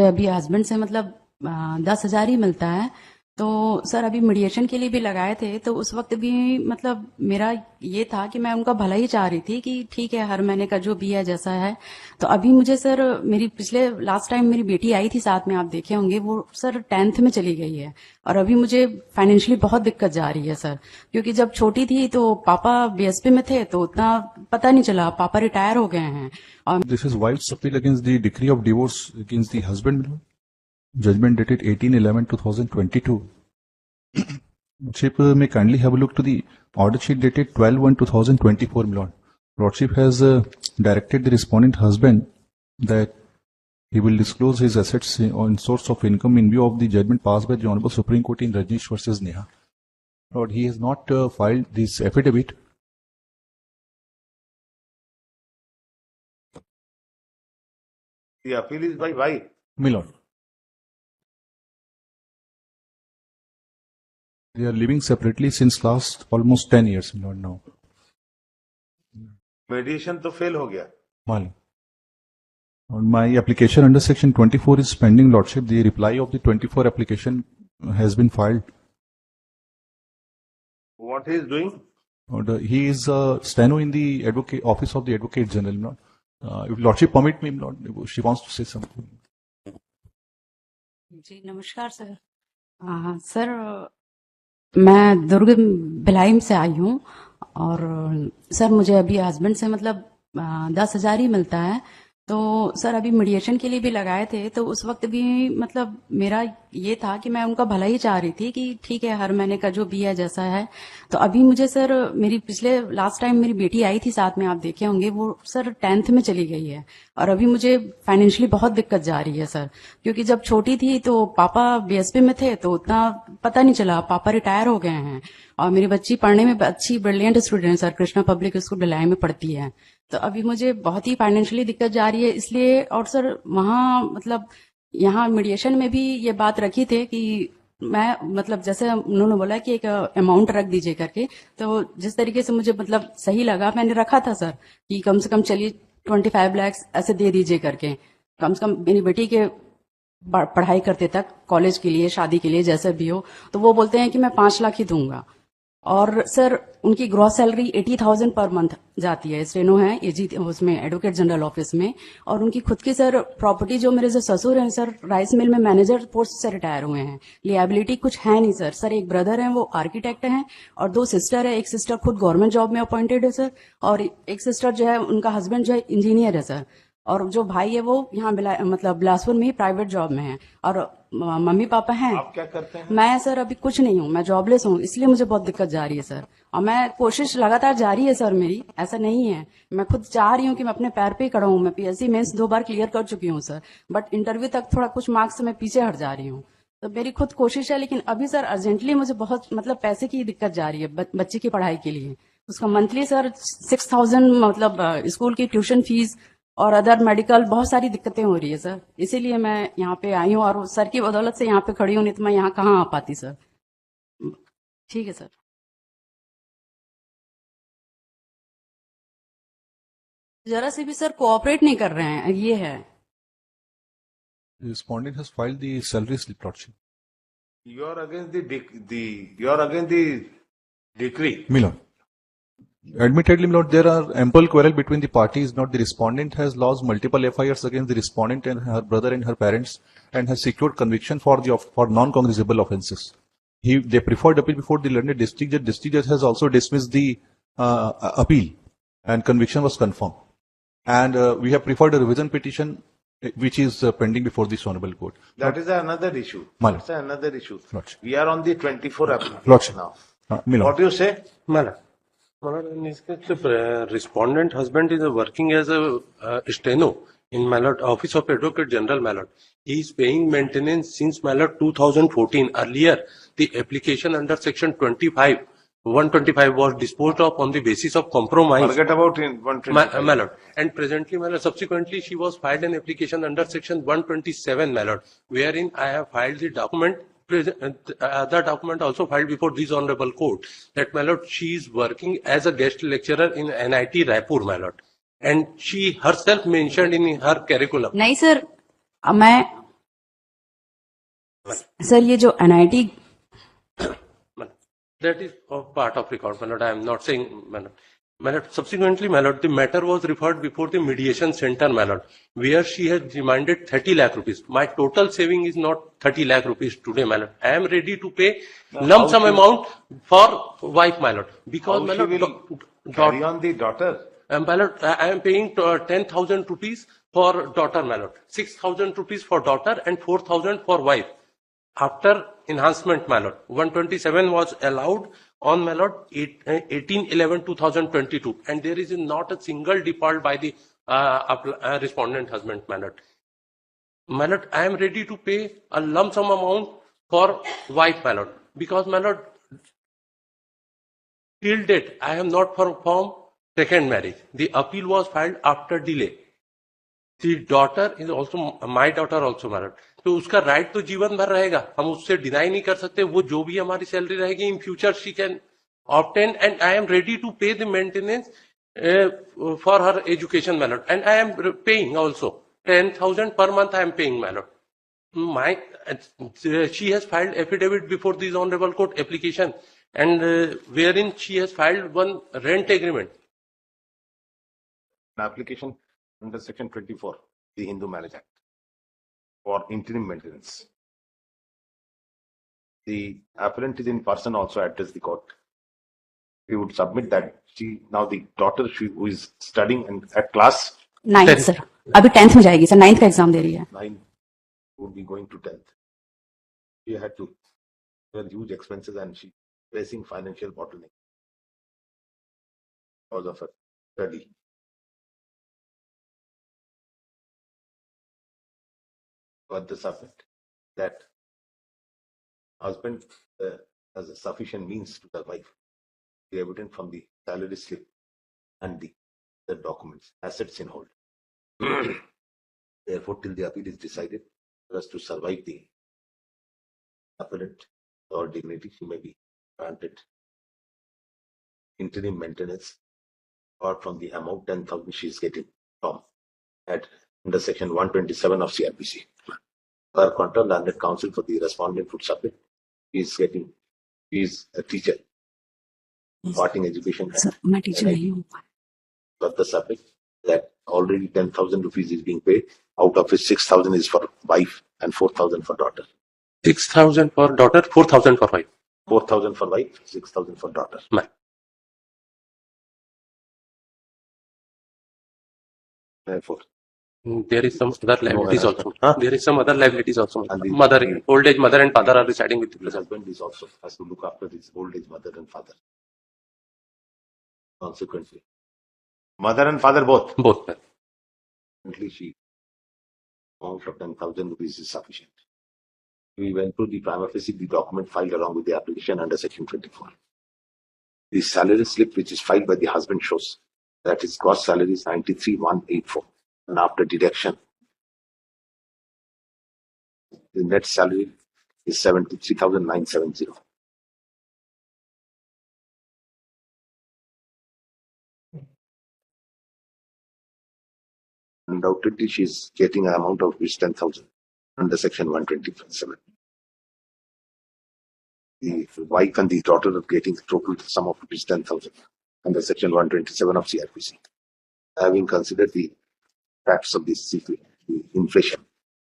अभी हस्बैंड से मतलब 10,000 ही मिलता है। तो सर अभी मीडिएशन के लिए भी लगाए थे, तो उस वक्त भी मतलब मेरा ये था कि मैं उनका भला ही चाह रही थी कि ठीक है हर महीने का जो भी है जैसा है। तो अभी मुझे सर मेरी पिछले लास्ट टाइम मेरी बेटी आई थी साथ में, आप देखे होंगे, वो सर 10th में चली गई है। और अभी मुझे फाइनेंशियली बहुत दिक्कत जा रही है सर, क्योंकि जब छोटी थी तो पापा बीएसपी में थे तो उतना पता नहीं चला, पापा रिटायर हो गए हैं। और This is wife's appeal against the decree of divorce against the husband. Judgment dated 18/11/2022. Lordship may kindly have a look to the order sheet dated 12/1/2024. Lord. Lordship has directed the respondent husband that he will disclose his assets on source of income in view of the judgment passed by the Honorable Supreme Court in Rajneesh versus Neha. Lord, he has not filed this affidavit. The appeal is by wife. My lord. They are living separately since last almost 10 years, my lord, now. Mediation तो fail हो गया. My lord. On my application under section 24 is pending, lordship. The reply of the 24 application has been filed. What he is doing? He is steno in the advocate office of the Advocate General, my lord. If lordship permit me, my lord, she wants to say something. जी नमस्कार sir. Sir मैं दुर्ग भिलाई से आई हूँ, और sir मुझे अभी husband से मतलब 10,000 ही मिलता है। तो सर अभी मीडिएशन के लिए भी लगाए थे, तो उस वक्त भी मतलब मेरा ये था कि मैं उनका भला ही चाह रही थी कि ठीक है हर महीने का जो भी है जैसा है। तो अभी मुझे सर मेरी पिछले लास्ट टाइम मेरी बेटी आई थी साथ में, आप देखे होंगे, वो सर 10th में चली गई है। और अभी मुझे फाइनेंशियली बहुत दिक्कत जा रही है सर, क्योंकि जब छोटी थी तो पापा बीएसपी में थे तो उतना पता नहीं चला, पापा रिटायर हो गए हैं। और मेरी बच्ची पढ़ने में अच्छी ब्रिलियंट स्टूडेंट है sir, Krishna public school Bhilai में पढ़ती है। तो अभी मुझे बहुत ही फाइनेंशियली दिक्कत जा रही है इसलिए। और सर वहाँ मतलब यहाँ मीडिएशन में भी ये बात रखी थे कि मैं मतलब जैसे उन्होंने बोला कि एक अमाउंट रख दीजिए करके, तो जिस तरीके से मुझे मतलब सही लगा मैंने रखा था सर कि कम से कम चलिए 25 लाख ऐसे दे दीजिए करके, कम से कम मेरी बेटी के पढ़ाई करते तक, कॉलेज के लिए, शादी के लिए, जैसे भी हो। तो वो बोलते हैं कि मैं 5 लाख ही दूंगा। और सर उनकी ग्रॉस सैलरी 80,000 पर मंथ जाती है, स्टेनो है एजी उसमें एडवोकेट जनरल ऑफिस में। और उनकी खुद की सर प्रॉपर्टी, जो मेरे जो ससुर हैं सर राइस मिल में मैनेजर पोस्ट से रिटायर हुए हैं, लिएबिलिटी कुछ है नहीं सर। सर एक ब्रदर है वो आर्किटेक्ट हैं, और 2 सिस्टर है, एक सिस्टर खुद गवर्नमेंट जॉब में अपॉइंटेड है सर, और एक सिस्टर जो है उनका हस्बैंड जो है इंजीनियर है सर, और जो भाई है वो यहाँ मतलब बिलासपुर में ही प्राइवेट जॉब में है। और मम्मी पापा हैं। आप क्या करते हैं? मैं सर अभी कुछ नहीं हूँ, मैं जॉबलेस हूँ, इसलिए मुझे बहुत दिक्कत जा रही है सर। और मैं कोशिश लगातार जारी है सर मेरी, ऐसा नहीं है। मैं खुद चाह रही हूँ कि मैं अपने पैर पे ही खड़ा हूँ। मैं पीएससी मेंस 2 बार क्लियर कर चुकी हूँ सर, बट इंटरव्यू तक थोड़ा कुछ मार्क्स से मैं पीछे हट जा रही हूँ। तो मेरी खुद कोशिश है, लेकिन अभी सर अर्जेंटली मुझे बहुत मतलब पैसे की दिक्कत जा रही है बच्चे की पढ़ाई के लिए। उसका मंथली सर 6,000 मतलब स्कूल की ट्यूशन फीस और अदर मेडिकल, बहुत सारी दिक्कतें हो रही है सर। इसीलिए मैं यहाँ पे आई हूँ, और सर की बदौलत से यहाँ पे खड़ी हूँ, नहीं तो मैं यहाँ कहाँ आ पाती सर। ठीक है सर। जरा से भी सर कोऑपरेट नहीं कर रहे हैं, ये है। The respondent has filed the salary slip, lordship. You are against you are against the decree. My lord. Admittedly, my lord, there are ample quarrel between the parties. Not the respondent has lodged multiple FIRs against the respondent and her brother and her parents, and has secured conviction for non-cognizable offences. They preferred appeal before the learned district judge. District judge has also dismissed the appeal, and conviction was confirmed. And we have preferred a revision petition, which is pending before this honorable court. That is another issue. Malad. That's another issue. Lordship. We are on the 24 application Lordship. now. My lord. What do you say? Malad. In this case, respondent husband is working as a steno in Malad, Office of Advocate General Malad. He is paying maintenance since Malad 2014. Earlier, the application under section 125 was disposed of on the basis of compromise. Forget about in 125. Malad. And presently, Malad, subsequently, she was filed an application under section 127, Malad, wherein I have filed the document. The document also filed before this honorable court, that my lord, she is working as a guest lecturer in NIT Raipur, my lord, and she herself mentioned in her curriculum. नहीं sir, मैं sir ये जो NIT That is a part of record, my lord. I am not saying, my lord. My lord, subsequently, my lord, the matter was referred before the mediation center, my lord, where she has demanded 30 lakh rupees. My total saving is not 30 lakh rupees today, my lord. I am ready to pay lump sum amount for wife, my lord. Because, my How she lord, will carry on the daughter? my lord, I am paying 10,000 rupees for daughter, my lord. 6,000 rupees for daughter and 4,000 for wife. After enhancement, my lord, 127 was allowed on, my lord, 18/11/2022, and there is not a single default by the respondent husband, my lord. My lord, I am ready to pay a lump sum amount for wife, my lord, because, my lord, till date, I have not performed second marriage. The appeal was filed after delay. The daughter is also my daughter also, my lord. तो उसका right तो जीवन भर रहेगा, हम उससे deny नहीं कर सकते. वो जो भी हमारी सैलरी रहेगी in future she can obtain, and I am ready to pay the maintenance for her education, my lord, and I am paying also 10,000 per month. I am paying, my lord. She has filed affidavit before this honorable court application, and wherein she has filed one rent agreement. An application under section 24, the Hindu Marriage Act, for interim maintenance. The appellant is in person also addressed the court. We would submit that now the daughter who is studying and at class 9th sir, अभी 10th में जाएगी sir, 9th का exam दे रही है. 9 would be going to 10th. She had to bear huge expenses and she facing financial bottleneck because of her study. But the subject that husband has a sufficient means to survive. The evidence from the salary slip and the documents, assets in hold. Therefore, till the appeal is decided, for us to survive the appellant or dignity, she may be granted interim maintenance or from the amount 10,000 she is getting from at under section 127 of CRPC. Per contra, landed counsel for the respondent would submit. He is a teacher. Imparting education. Sir मैं teacher नहीं हूँ. But the subject that already 10,000 rupees is being paid, out of which 6,000 is for wife and 4,000 for daughter. 6,000 for daughter, 4,000 for wife. 4,000 for wife, 6,000 for daughter. Therefore, there is some other liabilities also. There is some other liabilities also. And the Mother, old age mother and father are residing with the his husband is also has to look after his old age mother and father. Consequently, mother and father both. both. Consequently, she amount of 10,000 rupees is sufficient. We went through the prima facie the document filed along with the application under section 24. The salary slip which is filed by the husband shows that his gross salary is 93,184, and after deduction, the net salary is 73,970. Undoubtedly, she is getting an amount of which 10,000 under section 127. The wife and the daughter are getting total sum of which 10,000 under section 127 of CRPC. Having considered the facts of this situation, the inflation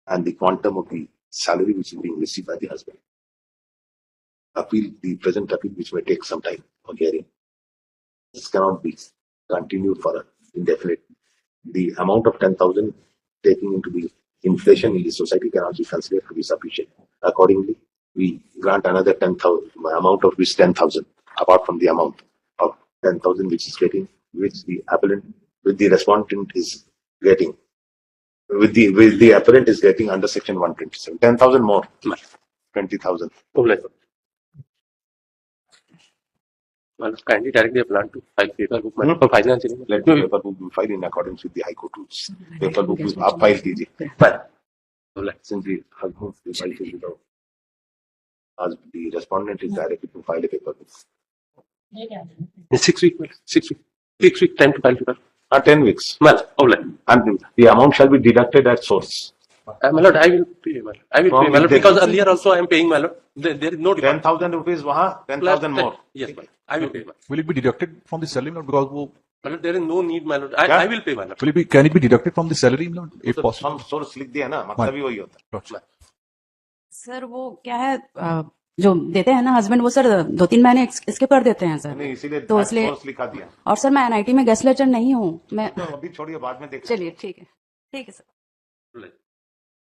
and the quantum of the salary which is being received by the husband, the present appeal, which may take some time for hearing, this cannot be continued for indefinite. The amount of 10,000 taking into the inflation in the society cannot be considered to be sufficient. Accordingly, we grant another 10,000 amount of which 10,000 apart from the amount of 10,000 which is getting, which the appellant with the respondent is getting, with the appellant is getting under section 127. 10,000 more, 20,000. Well, kindly direct the plan to file paperbook for financing. Let the paperbook be filed in accordance with the High Court rules. Paperbook is आप file कीजिए. Since the husband is filed without, as the respondent is directed to file a paperbook. 6 weeks. 6 weeks time to file paper. 10 weeks. Well, And the amount shall be deducted at source. My lord, I will pay, my lord. I will From pay, my lord, there. because earlier also I am paying, my lord. There is no demand. 10,000 rupees वहाँ, 10,000 more. Yes, my lord. I will pay, my lord. Will it be deducted from the salary, my lord? Because वो My lord, there is no need, my lord. क्या? I will pay, my lord. will it be, can it be deducted from the salary, my lord, if तो possible? some source लिख दिया ना, मतलब ही वही होता है. Lordship. सर वो क्या है जो देते हैं ना हस्बैंड, वो सर 2-3 महीने इसके पर देते हैं सर। नहीं, इसीलिए तो इसलिए सोर्स लिखा दिया. और सर मैं एनआईटी में गेस्ट लेक्चर नहीं हूँ मैं। तो अभी छोड़िए, बाद में देखें. चलिए ठीक है सर। Right.